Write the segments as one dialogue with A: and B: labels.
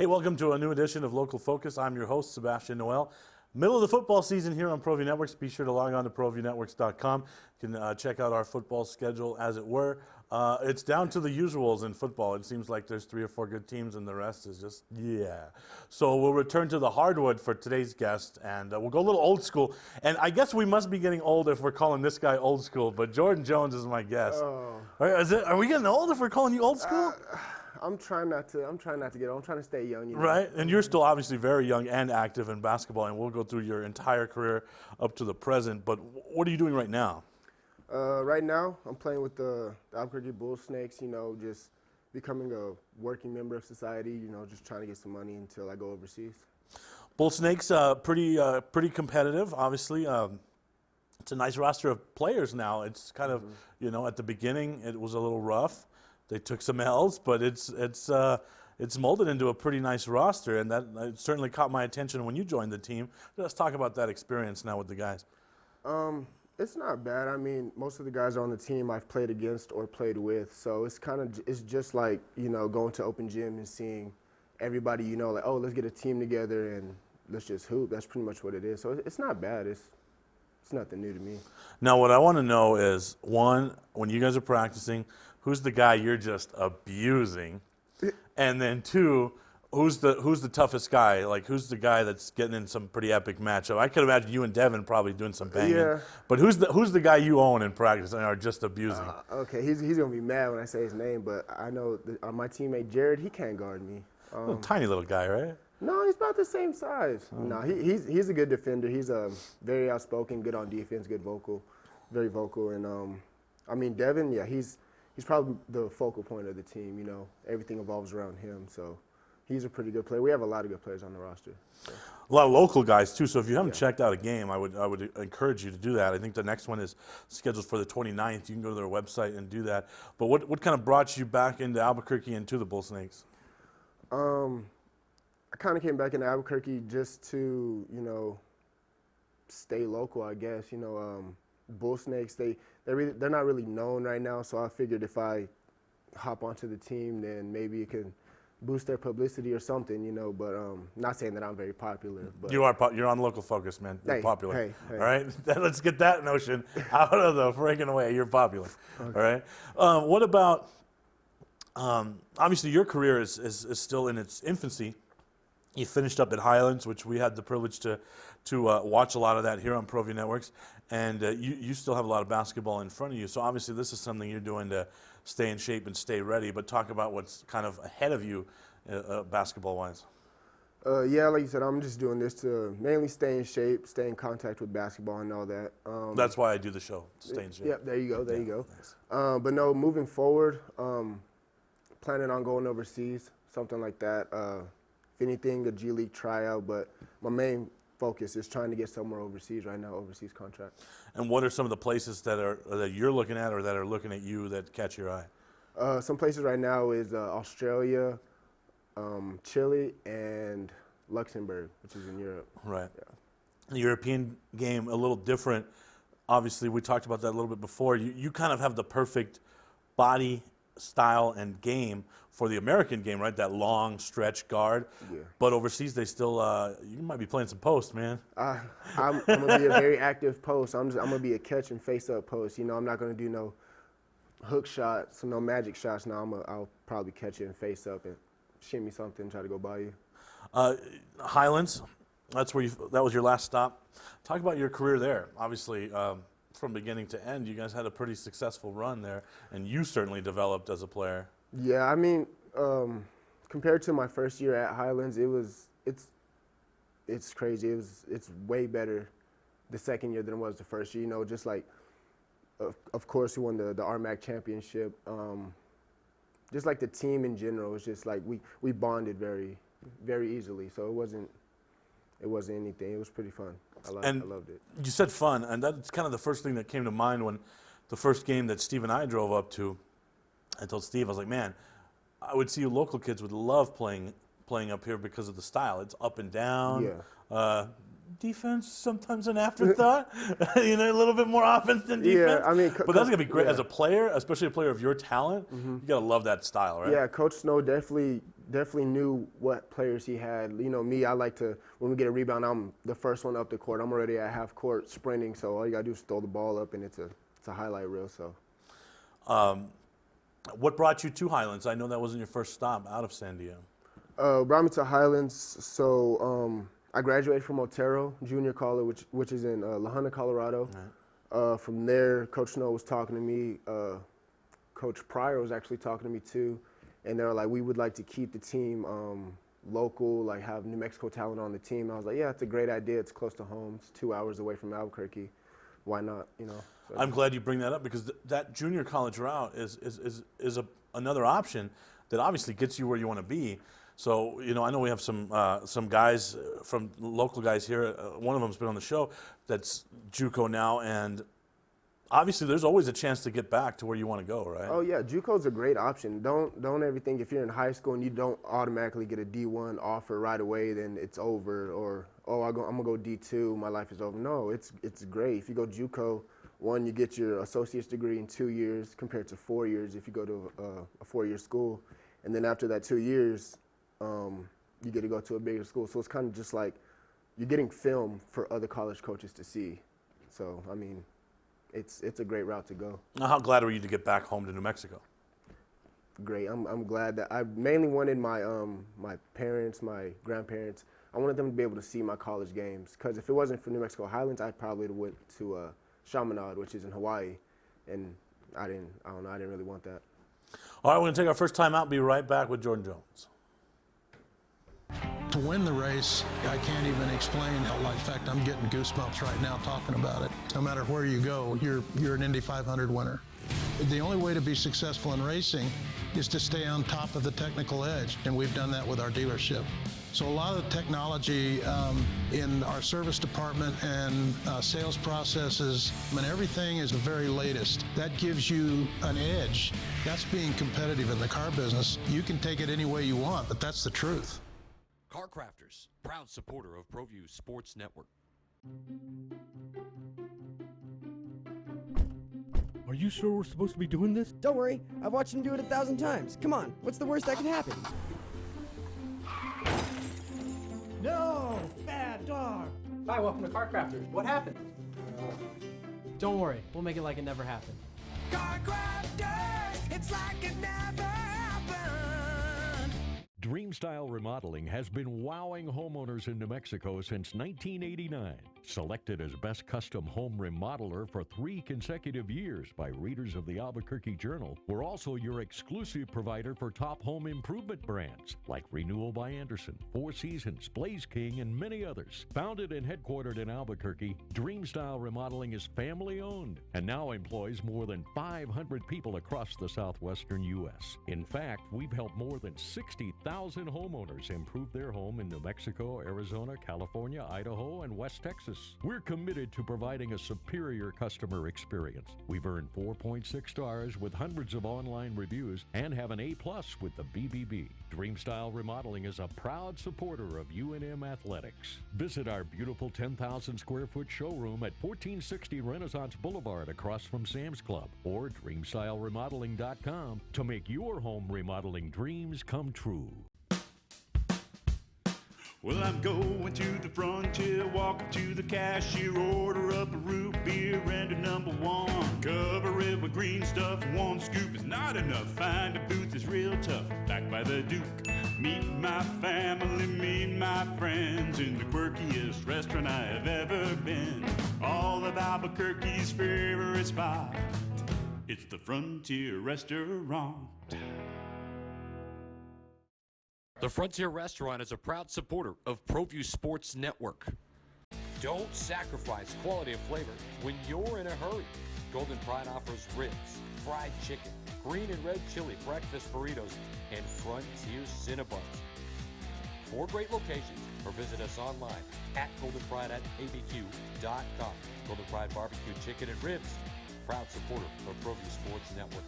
A: Hey, welcome to a new edition of Local Focus. I'm your host, Sebastian Noel. Middle of the football season here on Proview Networks. Be sure to log on to ProviewNetworks.com. You can check out our football schedule, as it were. It's down to the usuals in football. It seems like there's 3 or 4 good teams, and the rest is just, yeah. So we'll return to the hardwood for today's guest, and we'll go a little old school. And I guess we must be getting old if we're calling this guy old school, but Jordan Jones is my guest.
B: Oh.
A: Are we getting old if we're calling you old school?
B: I'm trying not to get old. I'm trying to stay young. You know?
A: Right, and you're still obviously very young and active in basketball, and we'll go through your entire career up to the present. But what are you doing right now?
B: Right now, I'm playing with the Albuquerque Bull Snakes. You know, just becoming a working member of society. You know, just trying to get some money until I go overseas.
A: Bull Snakes, pretty competitive. Obviously, it's a nice roster of players now. It's kind of, you know, at the beginning it was a little rough. They took some L's, but it's molded into a pretty nice roster, and that certainly caught my attention when you joined the team. Let's talk about that experience now with the guys.
B: It's not bad. I mean, most of the guys on the team I've played against or played with, so it's just like, you know, going to open gym and seeing everybody, you know, like, oh, let's get a team together and let's just hoop. That's pretty much what it is. So it's not bad. It's nothing new to me.
A: Now, what I want to know is, one, when you guys are practicing, who's the guy you're just abusing? And then 2, who's the toughest guy? Like, who's the guy that's getting in some pretty epic matchup? I could imagine you and Devin probably doing some banging.
B: Yeah.
A: But who's the guy you own in practice and are just abusing?
B: Okay, he's gonna be mad when I say his name, but I know my teammate Jared, he can't guard me.
A: Tiny little guy, right?
B: No, he's about the same size. No, he's a good defender. He's very outspoken, good on defense, very vocal, and I mean Devin, yeah, he's probably the focal point of the team. You know, everything evolves around him, so he's a pretty good player. We have a lot of good players on the roster. So.
A: A lot of local guys too. So if you haven't checked out a game, I would encourage you to do that. I think the next one is scheduled for the 29th. You can go to their website and do that. But what kind of brought you back into Albuquerque and to the Bull Snakes?
B: I kind of came back into Albuquerque just to, you know, stay local, I guess. You know, Bull Snakes, they're not really known right now, so I figured if I hop onto the team, then maybe it could boost their publicity or something, you know. But not saying that I'm very popular. But
A: You're on Local Focus, man. You're popular.
B: Hey.
A: All right, let's get that notion out of the freaking way. You're popular. Okay. All right. What about? Obviously, your career is still in its infancy. You finished up at Highlands, which we had the privilege to watch a lot of that here on Proview Networks, and you still have a lot of basketball in front of you. So obviously this is something you're doing to stay in shape and stay ready, but talk about what's kind of ahead of you basketball-wise.
B: Yeah, like you said, I'm just doing this to mainly stay in shape, stay in contact with basketball and all that.
A: That's why I do the show, to stay in shape.
B: Yep, there you go.
A: Nice.
B: But no, moving forward, planning on going overseas, something like that. If anything, a G League tryout, but my main focus is trying to get somewhere overseas right now, overseas contract.
A: And what are some of the places that you're looking at or that are looking at you that catch your eye?
B: Some places right now is Australia, Chile, and Luxembourg, which is in Europe.
A: Right.
B: Yeah.
A: The European game, a little different. Obviously, we talked about that a little bit before. You kind of have the perfect body, style, and game for the American game, right? That long stretch guard.
B: Yeah.
A: But overseas, they still, you might be playing some post, man.
B: I'm going to be a very active post. I'm going to be a catch and face-up post. You know, I'm not going to do no hook shots, no magic shots. No, I'll probably catch it and face up and shimmy something, try to go by you.
A: Highlands, That's where that was your last stop. Talk about your career there. Obviously, from beginning to end, you guys had a pretty successful run there, and you certainly developed as a player.
B: Yeah, I mean, compared to my first year at Highlands, it's crazy. It's way better the second year than it was the first year. You know, just like, of course, we won the RMAC championship. Just like the team in general, it's just like we bonded very, very easily. So it wasn't anything. It was pretty fun. I loved it.
A: You said fun, and that's kind of the first thing that came to mind when the first game that Steve and I drove up to. I told Steve, I was like, man, I would see local kids would love playing up here because of the style. It's up and down.
B: Yeah.
A: Defense sometimes an afterthought. You know, a little bit more offense than defense.
B: Yeah, I mean,
A: but that's gonna be great
B: yeah.
A: as a player, especially a player of your talent. You gotta love that style, right?
B: Yeah, Coach Snow definitely knew what players he had. You know, me, I like to, when we get a rebound, I'm the first one up the court. I'm already at half court sprinting, so all you gotta do is throw the ball up, and it's a highlight reel. So.
A: What brought you to Highlands? I know that wasn't your first stop out of San Diego.
B: Brought me to Highlands, so I graduated from Otero Junior College, which is in La Junta, Colorado. Right. From there, Coach Snow was talking to me. Coach Pryor was actually talking to me too, and they were like, "We would like to keep the team local, like have New Mexico talent on the team." And I was like, "Yeah, it's a great idea. It's close to home. It's 2 hours away from Albuquerque. Why not?" You know. So.
A: I'm glad you bring that up because that junior college route is another option that obviously gets you where you want to be. So, you know, I know we have some guys from local guys here. One of them's been on the show that's JUCO now, and obviously there's always a chance to get back to where you want to go, right?
B: Oh yeah, JUCO's a great option. Don't ever think if you're in high school and you don't automatically get a D1 offer right away, then it's over, or I'm gonna go D2, my life is over. No, it's great. If you go JUCO, one, you get your associate's degree in 2 years compared to 4 years if you go to a 4-year school, and then after that 2 years, you get to go to a bigger school. So it's kind of just like you're getting film for other college coaches to see. So, I mean, it's a great route to go.
A: Now, how glad were you to get back home to New Mexico?
B: Great. I'm glad that I mainly wanted my my parents, my grandparents, I wanted them to be able to see my college games. Because if it wasn't for New Mexico Highlands, I probably would have went to Chaminade, which is in Hawaii, and I didn't really want that.
A: All right, we're going to take our first time out. Be right back with Jordan Jones.
C: To win the race, I can't even explain how, in fact, I'm getting goosebumps right now talking about it. No matter where you go, you're an Indy 500 winner. The only way to be successful in racing is to stay on top of the technical edge, and we've done that with our dealership. So a lot of the technology in our service department and sales processes, I mean, everything is the very latest. That gives you an edge. That's being competitive in the car business. You can take it any way you want, but that's the truth.
D: Car Crafters, proud supporter of Proview Sports Network.
E: Are you sure we're supposed to be doing this?
F: Don't worry, I've watched him do it 1,000 times. Come on, what's the worst that can happen?
E: No! Bad dog!
G: Hi, welcome to Car Crafters. What happened? Don't worry, we'll make it like it never happened.
H: Car Crafters, it's like it never happened.
I: Dreamstyle Remodeling has been wowing homeowners in New Mexico since 1989. Selected as Best Custom Home Remodeler for 3 consecutive years by readers of the Albuquerque Journal, we're also your exclusive provider for top home improvement brands like Renewal by Anderson, Four Seasons, Blaze King, and many others. Founded and headquartered in Albuquerque, Dreamstyle Remodeling is family-owned and now employs more than 500 people across the southwestern U.S. In fact, we've helped more than 60,000 homeowners improve their home in New Mexico, Arizona, California, Idaho, and West Texas. We're committed to providing a superior customer experience. We've earned 4.6 stars with hundreds of online reviews and have an A+ with the BBB. Dreamstyle Remodeling is a proud supporter of UNM Athletics. Visit our beautiful 10,000 square foot showroom at 1460 Renaissance Boulevard across from Sam's Club or DreamstyleRemodeling.com to make your home remodeling dreams come true.
J: Well, I'm going to the frontier, walk up to the cashier, order up a root beer and a number 1. Cover it with green stuff, 1 scoop is not enough. Find a booth is real tough, backed by the Duke. Meet my family, meet my friends in the quirkiest restaurant I have ever been. All of Albuquerque's favorite spot. It's the Frontier Restaurant.
D: The Frontier Restaurant is a proud supporter of Proview Sports Network. Don't sacrifice quality of flavor when you're in a hurry. Golden Pride offers ribs, fried chicken, green and red chili breakfast burritos, and Frontier Cinnabons. 4 great locations, or visit us online at goldenprideabq.com. Golden Pride Barbecue Chicken and Ribs, proud supporter of Proview Sports Network.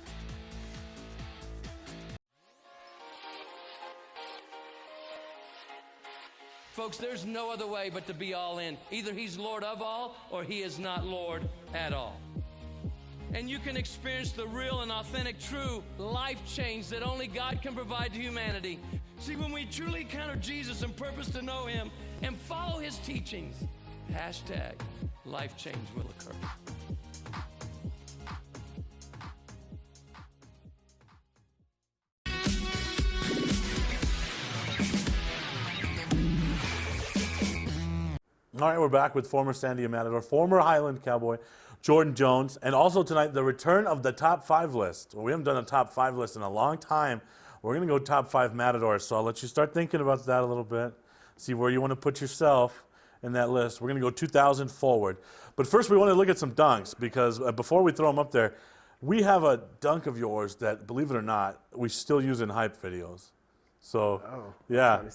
K: Folks, there's no other way but to be all in. Either he's Lord of all or he is not Lord at all. And you can experience the real and authentic, true life change that only God can provide to humanity. See, when we truly encounter Jesus and purpose to know him and follow his teachings, hashtag life change will occur.
A: All right, we're back with former Sandia Matador, former Highland Cowboy, Jordan Jones, and also tonight the return of the top 5 list. Well, we haven't done a top 5 list in a long time. We're going to go top 5 Matadors, so I'll let you start thinking about that a little bit, see where you want to put yourself in that list. We're going to go 2000 forward. But first we want to look at some dunks, because before we throw them up there, we have a dunk of yours that, believe it or not, we still use in hype videos. So, yeah.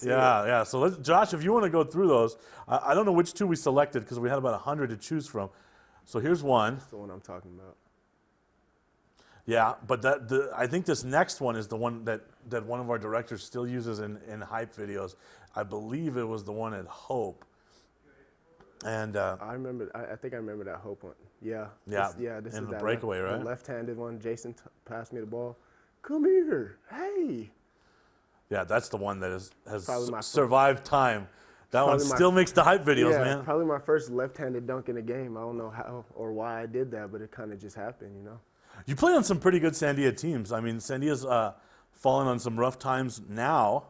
A: So, Josh, if you want to go through those, I don't know which 2 we selected because we had about 100 to choose from. So here's one.
B: That's the one I'm talking about.
A: Yeah, but I think this next one is the one that one of our directors still uses in hype videos. I believe it was the one at Hope. And
B: I think I remember that Hope one. Yeah.
A: Yeah.
B: This
A: in
B: is
A: the
B: that
A: breakaway, right?
B: The left-handed one. Jason passed me the ball. Come here. Hey.
A: Yeah, that's the one that has
B: my
A: survived time. That one still makes the hype videos, man.
B: Probably my first left-handed dunk in a game. I don't know how or why I did that, but it kind of just happened, you know.
A: You play on some pretty good Sandia teams. I mean, Sandia's fallen on some rough times now.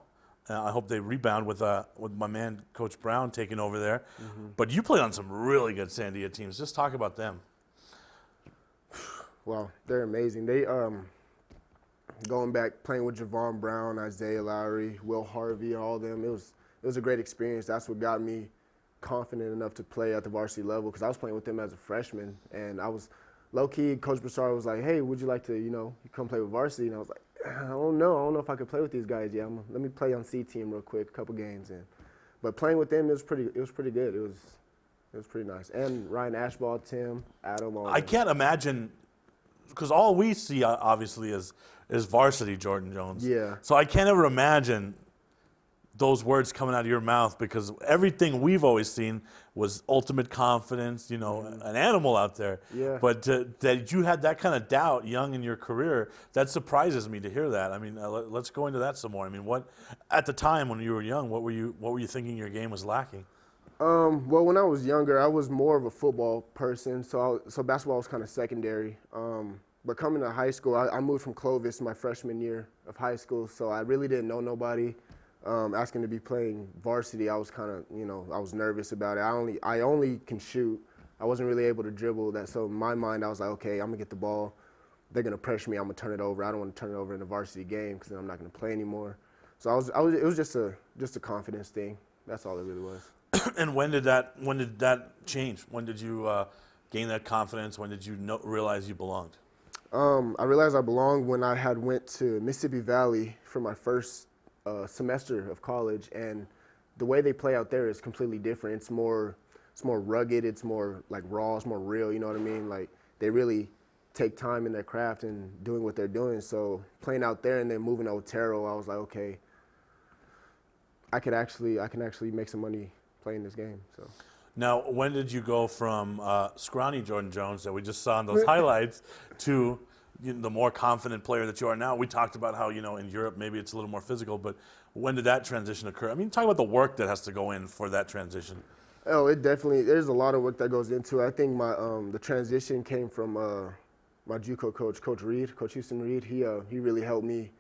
A: I hope they rebound with my man Coach Brown taking over there. Mm-hmm. But you played on some really good Sandia teams. Just talk about them.
B: Well, they're amazing. They going back playing with Javon Brown, Isaiah Lowry, Will Harvey, all of them. It was a great experience. That's what got me confident enough to play at the varsity level, because I was playing with them as a freshman, and I was low-key. Coach Broussard was like, "Hey, would you like to, you come play with varsity?" And I was like, "I don't know if I could play with these guys. Yeah, let me play on C team real quick, a couple games." But playing with them, it was pretty good. It was pretty nice. And Ryan Ashball, Tim, Adam.
A: I can't imagine, because all we see obviously is varsity Jordan Jones.
B: Yeah.
A: So I can't ever imagine those words coming out of your mouth, because everything we've always seen was ultimate confidence, an animal out there.
B: Yeah.
A: But that you had that kind of doubt young in your career, that surprises me to hear that. I mean, let's go into that some more. I mean, what at the time when you were young, what were you thinking your game was lacking?
B: Well, when I was younger, I was more of a football person, so basketball was kind of secondary. But coming to high school, I moved from Clovis my freshman year of high school, so I really didn't know nobody. Asking to be playing varsity, I was kind of, I was nervous about it. I only can shoot. I wasn't really able to dribble that. So in my mind, I was like, okay, I'm gonna get the ball. They're gonna pressure me. I'm gonna turn it over. I don't want to turn it over in a varsity game because then I'm not gonna play anymore. So it was just a confidence thing. That's all it really was.
A: And when did that change? When did you gain that confidence? When did you realize you belonged?
B: I realized I belonged when I had went to Mississippi Valley for my first semester of college, and the way they play out there is completely different. It's more rugged. It's more like raw. It's more real. You know what I mean? Like they really take time in their craft and doing what they're doing. So playing out there and then moving to Otero, I was like, okay, I can actually make some money playing this game. So.
A: Now, when did you go from scrawny Jordan Jones that we just saw in those highlights to the more confident player that you are now? We talked about how, in Europe maybe it's a little more physical, but when did that transition occur? I mean, talk about the work that has to go in for that transition.
B: Oh, there's a lot of work that goes into it. I think the transition came from my JUCO coach, Coach Houston Reed. He really helped me,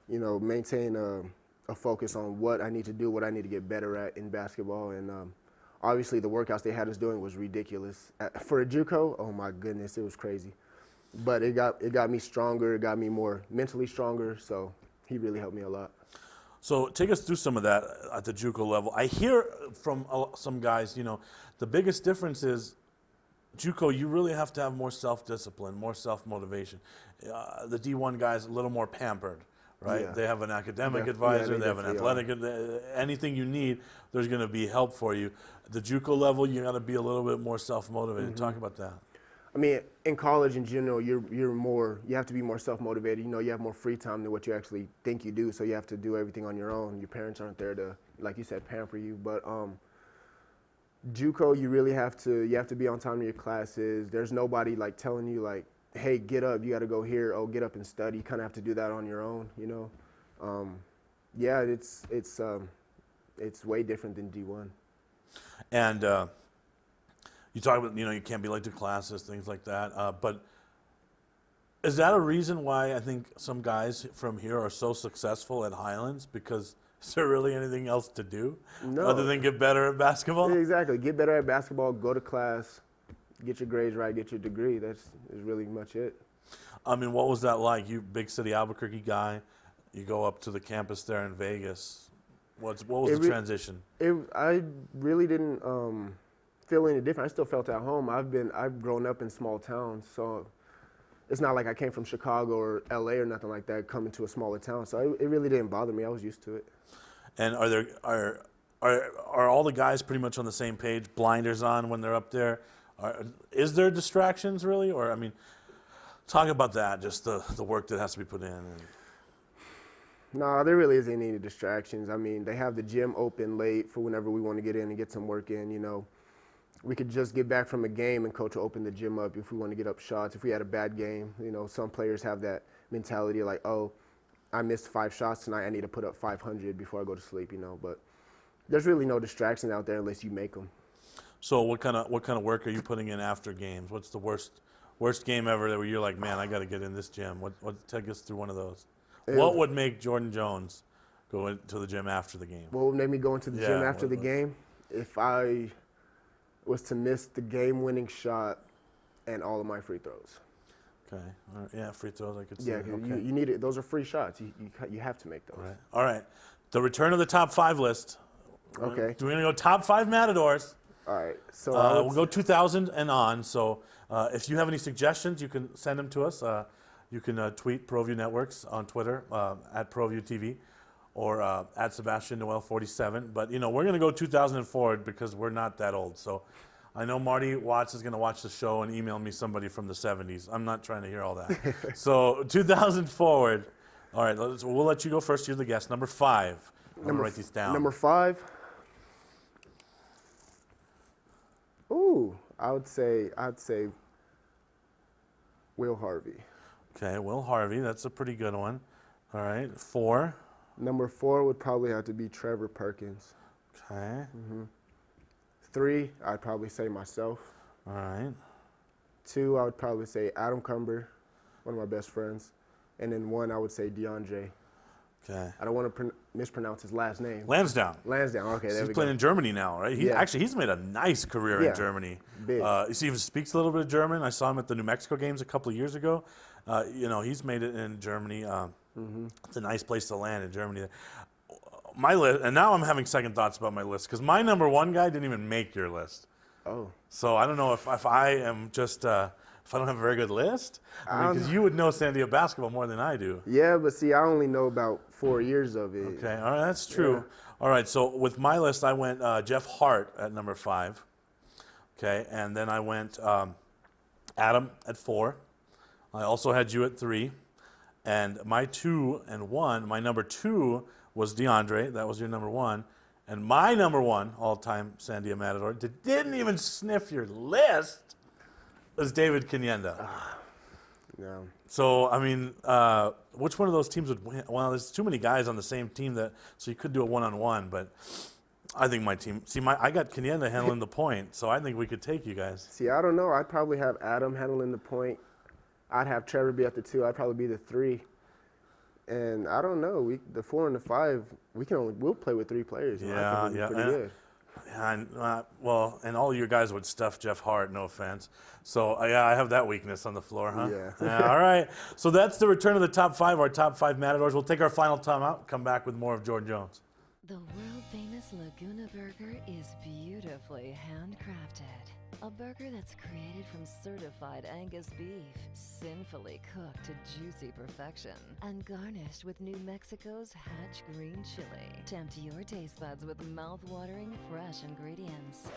B: maintain a focus on what I need to do, what I need to get better at in basketball. And obviously the workouts they had us doing was ridiculous. For a JUCO, oh my goodness, it was crazy. But it got me stronger, it got me more mentally stronger, so he really helped me a lot.
A: So take us through some of that at the JUCO level. I hear from some guys, the biggest difference is JUCO, you really have to have more self-discipline, more self-motivation. The D1 guys a little more pampered, right?
B: Yeah.
A: They have an academic advisor, they have an
B: definitely
A: athletic, anything you need, there's going to be help for you. The JUCO level, you got to be a little bit more self-motivated. Talk about that.
B: I mean, in college in general, you have to be more self-motivated. You have more free time than what you actually think you do, so you have to do everything on your own. Your parents aren't there to, like you said, pamper you. But JUCO, you really have to be on time to your classes. There's nobody like telling you like, hey, get up, you got to go here. Oh, get up and study. You kind of have to do that on your own. Yeah, it's way different than D1.
A: And you talk about, you can't be late to classes, things like that. But is that a reason why I think some guys from here are so successful at Highlands? Because is there really anything else to do other than get better at basketball?
B: Exactly. Get better at basketball, go to class, get your grades right, get your degree. That's really much it.
A: I mean, what was that like? You big city Albuquerque guy, you go up to the campus there in Vegas. What was the transition?
B: I really didn't feel any different. I still felt at home. I've grown up in small towns, so it's not like I came from Chicago or LA or nothing like that, coming to a smaller town. So it really didn't bother me. I was used to it.
A: And are all the guys pretty much on the same page, blinders on when they're up there? Is there distractions really? Or, I mean, talk about that, just the work that has to be put in.
B: No, there really isn't any distractions. I mean, they have the gym open late for whenever we want to get in and get some work in, We could just get back from a game and coach will open the gym up if we want to get up shots. If we had a bad game, some players have that mentality like, oh, I missed 5 shots tonight. I need to put up 500 before I go to sleep, But there's really no distractions out there unless you make them.
A: So what kind of work are you putting in after games? What's the worst game ever where you're like, man, I got to get in this gym? Take us through one of those. What would make Jordan Jones go into the gym after the game?
B: What would make me go into the gym after the game? If I was to miss the game-winning shot and all of my free throws.
A: Okay. Yeah, free throws I could see.
B: Yeah,
A: okay.
B: you need it. Those are free shots. You have to make those.
A: All right. The return of the top 5 list.
B: Okay.
A: We're going to go top 5 Matadors.
B: All right. So
A: we'll go 2000 and on. So if you have any suggestions, you can send them to us. You can tweet Proview Networks on Twitter at Proview TV or at Sebastian Noel 47. But we're going to go 2000 and forward because we're not that old. So I know Marty Watts is going to watch the show and email me somebody from the 70s. I'm not trying to hear all that. So 2000 forward. All right, we'll let you go first. You're the guest. Number 5. I'm going to write these down.
B: Number 5. Ooh, I'd say Will Harvey.
A: Okay, Will Harvey. That's a pretty good one. All right, 4.
B: Number 4 would probably have to be Trevor Perkins.
A: Okay.
B: 3, I'd probably say myself.
A: All right.
B: 2, I would probably say Adam Cumber, one of my best friends. And then 1, I would say DeAndre.
A: Okay.
B: I don't want to mispronounce his last name.
A: Lansdowne.
B: Okay, there
A: He's
B: we
A: playing
B: go.
A: in Germany now, right? He's made a nice career in Germany.
B: Big.
A: He even speaks a little bit of German. I saw him at the New Mexico games a couple of years ago. He's made it in Germany. It's a nice place to land in Germany. My list, and now I'm having second thoughts about my list because my number 1 guy didn't even make your list.
B: Oh.
A: So I don't know if I am just if I don't have a very good list, because you would know San Diego basketball more than I do.
B: Yeah, but see, I only know about 4 years of it.
A: Okay, all right, that's true. Yeah. All right, so with my list, I went Jeff Hart at number 5. Okay, and then I went Adam at 4. I also had you at 3. And my 2 and 1, my number 2 was DeAndre. That was your number 1. And my number 1 all-time San Diego Matador that didn't even sniff your list was David Canienda.
B: Yeah.
A: So, I mean, which one of those teams would win? Well, there's too many guys on the same team so you could do a one-on-one, but I think my team, I got Canienda handling the point, so I think we could take you guys.
B: See, I don't know. I'd probably have Adam handling the point. I'd have Trevor be at the 2. I'd probably be the 3. And I don't know. The 4 and the 5, we'll play with 3 players.
A: Yeah,
B: I think we'll be pretty good.
A: And, and all you guys would stuff Jeff Hart, no offense. So, yeah, I have that weakness on the floor, huh?
B: Yeah.
A: All right. So that's the return of the top 5, our top 5 Matadors. We'll take our final time out, come back with more of Jordan Jones.
L: The world-famous Laguna Burger is beautifully handcrafted. A burger that's created from certified Angus beef, sinfully cooked to juicy perfection, and garnished with New Mexico's Hatch green chili. Tempt your taste buds with mouth-watering fresh ingredients.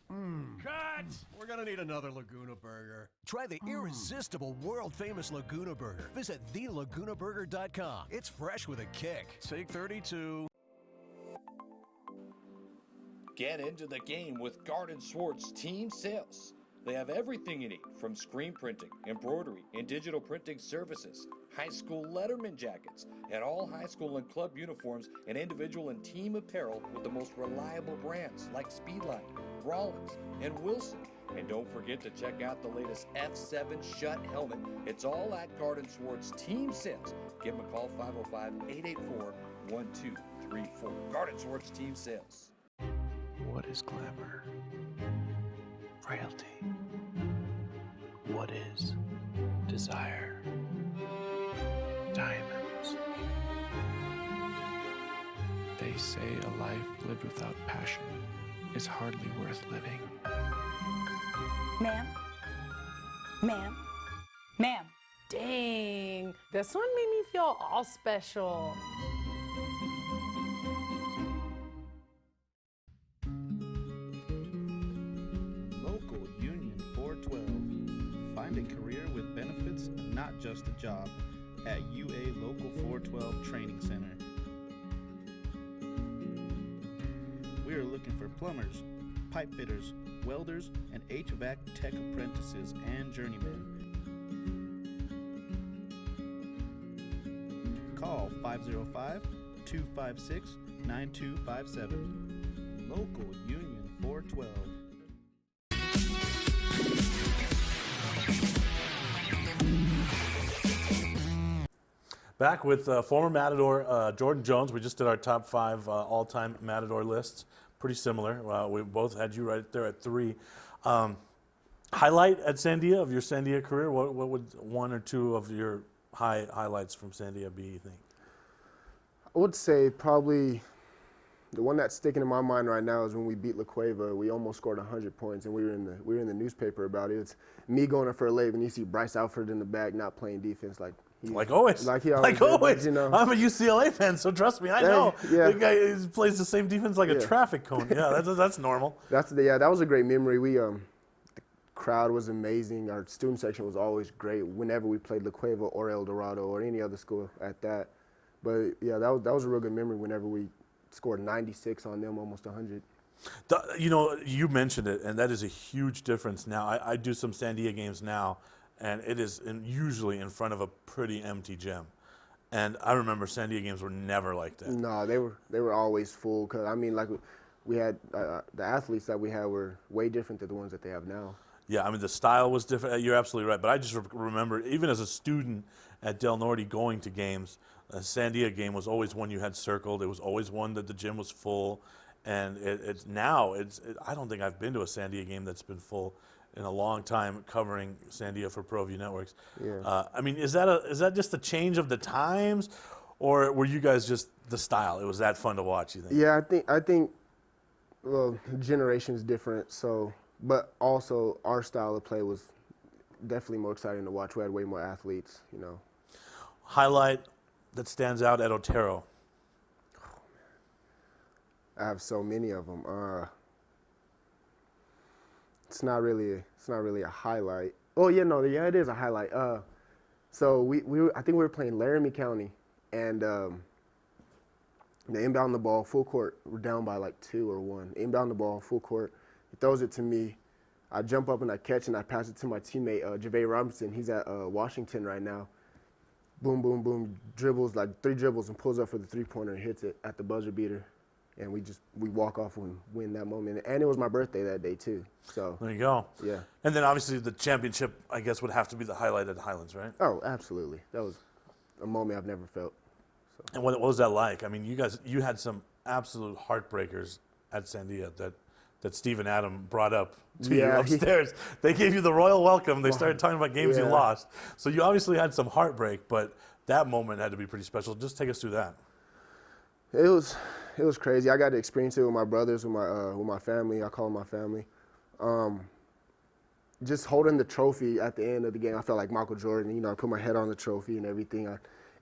E: Cut! We're gonna need another Laguna Burger. Try the irresistible, world-famous Laguna Burger. Visit thelagunaburger.com. It's fresh with a kick. Take 32.
D: Get into the game with Garden Swartz Team Sales. They have everything you need, from screen printing, embroidery, and digital printing services, high school letterman jackets, and all high school and club uniforms, and individual and team apparel with the most reliable brands like Speedline, Rollins, and Wilson. And don't forget to check out the latest F7 Shut helmet. It's all at Garden Swartz Team Sales. Give them a call, 505-884-1234. Garden Swartz Team Sales.
M: What is glamour? Frailty. What is desire? Diamonds. They say a life lived without passion is hardly worth living.
N: Ma'am? Ma'am? Ma'am?
O: Dang, this one made me feel all special.
P: Local Union 412. Find a career with benefits, not just a job, at UA Local 412 Training Center. We are looking for plumbers, pipe fitters, welders, and HVAC tech apprentices and journeymen. Call 505-256-9257. Local Union 412.
A: Back with former Matador Jordan Jones. We just did our top 5 all-time Matador lists. Pretty similar. We both had you right there at 3. Highlight at Sandia of your Sandia career? What would 1 or 2 of your highlights from Sandia be, you think?
B: I would say probably the one that's sticking in my mind right now is when we beat La Cueva. We almost scored 100 points, and we were in the newspaper about it. It's me going for a lay, and you see Bryce Alford in the back not playing defense like
A: always.
B: Like he always did,
A: always.
B: you know.
A: I'm a UCLA fan, so trust me, I know.
B: Yeah.
A: The guy plays the same defense like a traffic cone. Yeah, that's normal.
B: That was a great memory. The crowd was amazing. Our student section was always great whenever we played La Cueva or El Dorado or any other school at that. But yeah, that was a real good memory whenever we scored 96 on them, almost 100.
A: You mentioned it, and that is a huge difference now. I do some Sandia games now, and it is usually in front of a pretty empty gym. And I remember Sandia games were never like that.
B: No, they were always full. Cause I mean, like we had the athletes that we had were way different than the ones that they have now.
A: Yeah, I mean the style was different. You're absolutely right. But I just remember, even as a student at Del Norte going to games, a Sandia game was always one you had circled. It was always one that the gym was full. And I don't think I've been to a Sandia game that's been full in a long time covering Sandia for Proview Networks.
B: Yeah.
A: I mean, is that just a change of the times, or were you guys just the style? It was that fun to watch, you think?
B: Yeah, I think well, generation's different, so but also our style of play was definitely more exciting to watch. We had way more athletes, you know.
A: Highlight that stands out at Otero.
B: I have so many of them. It's not really a highlight. Oh yeah, it is a highlight. So I think we were playing Laramie County, and they inbound the ball full court. We're down by like 2 or 1. Inbound the ball full court. He throws it to me. I jump up and I catch and I pass it to my teammate Javay Robinson. He's at Washington right now. Boom, boom, boom. Dribbles like 3 dribbles and pulls up for the 3-pointer and hits it at the buzzer beater. And we walk off and win that moment. And it was my birthday that day too. So
A: there you go.
B: Yeah.
A: And then obviously the championship, I guess, would have to be the highlight at Highlands, right?
B: Oh, absolutely. That was a moment I've never felt.
A: And what was that like? I mean, you had some absolute heartbreakers at Sandia that Steve and Adam brought up to you upstairs. They gave you the royal welcome. They started talking about games you lost. So you obviously had some heartbreak, but that moment had to be pretty special. Just take us through that.
B: It was crazy. I got to experience it with my brothers, with my family. I call them my family. Just holding the trophy at the end of the game, I felt like Michael Jordan. You know, I put my head on the trophy and everything.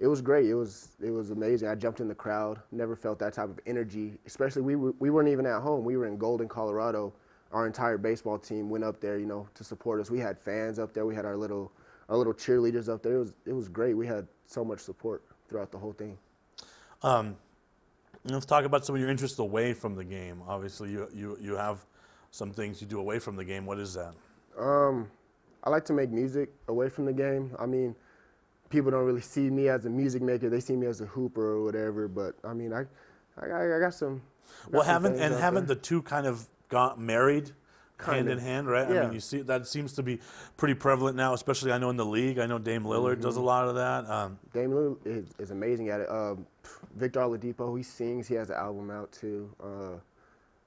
B: It was great. It was amazing. I jumped in the crowd. Never felt that type of energy. Especially we weren't even at home. We were in Golden, Colorado. Our entire baseball team went up there, you know, to support us. We had fans up there. We had our little cheerleaders up there. It was great. We had so much support throughout the whole thing.
A: Let's talk about some of your interests away from the game. Obviously, you have some things you do away from the game. What is that?
B: I like to make music away from the game. I mean, people don't really see me as a music maker. They see me as a hooper or whatever. But I mean, I got some.
A: Well, haven't the two kind of got married hand in hand, right?
B: Yeah.
A: I mean, you see that seems to be pretty prevalent now, especially I know in the league. I know Dame Lillard does a lot of that.
B: Dame Lillard is amazing at it. Victor Oladipo, he sings. He has an album out too.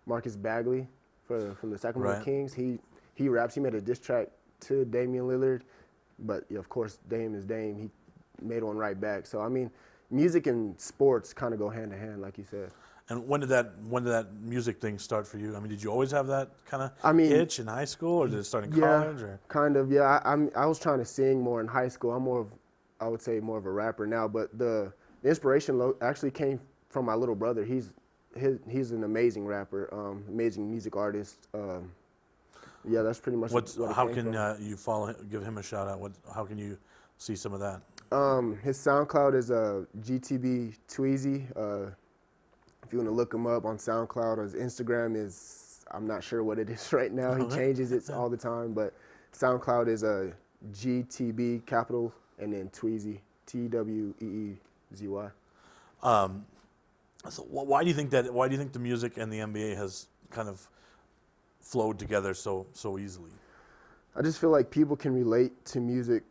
B: Marcus Bagley from the Sacramento Kings, he raps. He made a diss track to Damian Lillard, but of course Dame is Dame. He made one right back. So I mean, music and sports kind of go hand in hand, like you said.
A: And when did that music thing start for you? I mean, did you always have that kind of itch in high school, or did it start in college? Or?
B: Kind of. Yeah, I was trying to sing more in high school. I would say more of a rapper now. But the inspiration actually came from my little brother. He's an amazing rapper, amazing music artist. Yeah, that's pretty much what
A: how can you follow him, give him a shout out? How can you see some of that?
B: His SoundCloud is GTB Tweezy. If you want to look him up on SoundCloud, or his Instagram is, I'm not sure what it is right now. He changes it all the time, but SoundCloud is GTB capital and then Tweezy, Tweezy.
A: So why do you think that? Why do you think the music and the NBA has kind of flowed together so easily?
B: I just feel like people can relate to music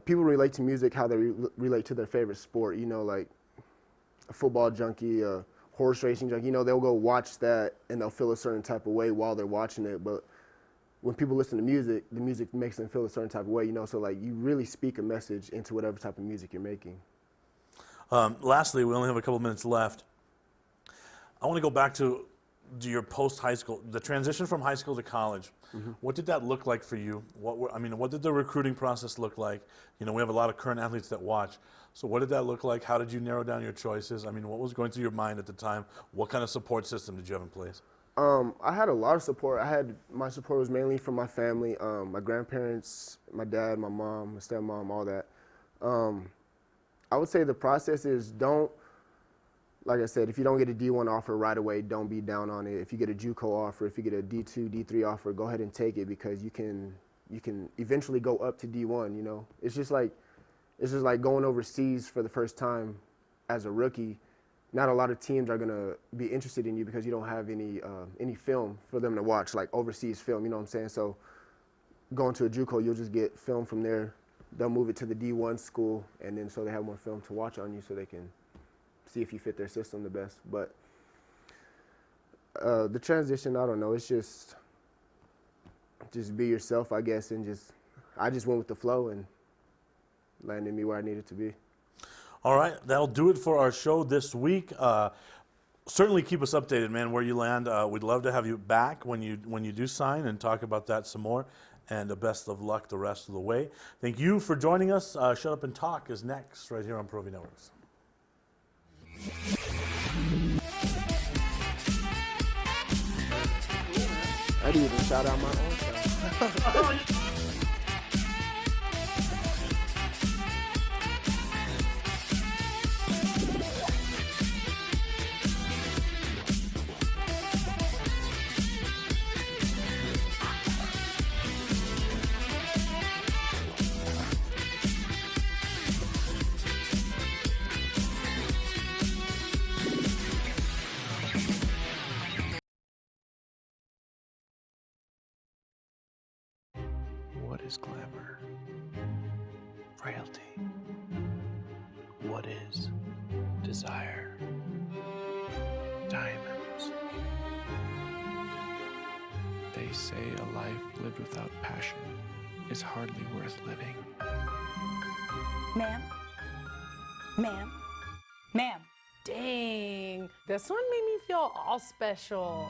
B: people relate to music how they relate to their favorite sport. You know, like a football junkie, a horse racing junkie, you know, they'll go watch that and they'll feel a certain type of way while they're watching it. But when people listen to music, the music makes them feel a certain type of way, you know, so like you really speak a message into whatever type of music you're making.
A: Lastly, we only have a couple minutes left. I want to go back to your post-high school, the transition from high school to college. What did that look like for you? What did the recruiting process look like? You know, we have a lot of current athletes that watch. So what did that look like? How did you narrow down your choices? I mean, what was going through your mind at the time? What kind of support system did you have in place?
B: I had a lot of support. My support was mainly from my family, my grandparents, my dad, my mom, my stepmom, all that. I would say the process is like I said, if you don't get a D1 offer right away, don't be down on it. If you get a JUCO offer, if you get a D2, D3 offer, go ahead and take it, because you can eventually go up to D1, you know. It's just like going overseas for the first time as a rookie. Not a lot of teams are gonna be interested in you because you don't have any film for them to watch, like overseas film, you know what I'm saying? So going to a JUCO, you'll just get film from there. They'll move it to the D1 school, and then so they have more film to watch on you, so they can see if you fit their system the best. But the transition, I don't know, it's just be yourself, I guess, and I just went with the flow and landed me where I needed to be.
A: All right, that'll do it for our show this week. Certainly keep us updated, man, where you land. We'd love to have you back when you do sign and talk about that some more. And the best of luck the rest of the way. Thank you for joining us. Shut Up and Talk is next right here on Proview Networks.
B: I didn't even shout out my own stuff.
M: What is glamour? Frailty. what is desire. Diamonds. They say a life lived without passion is hardly worth living.
N: Ma'am? Ma'am? Ma'am?
O: Dang, this one made me feel all special.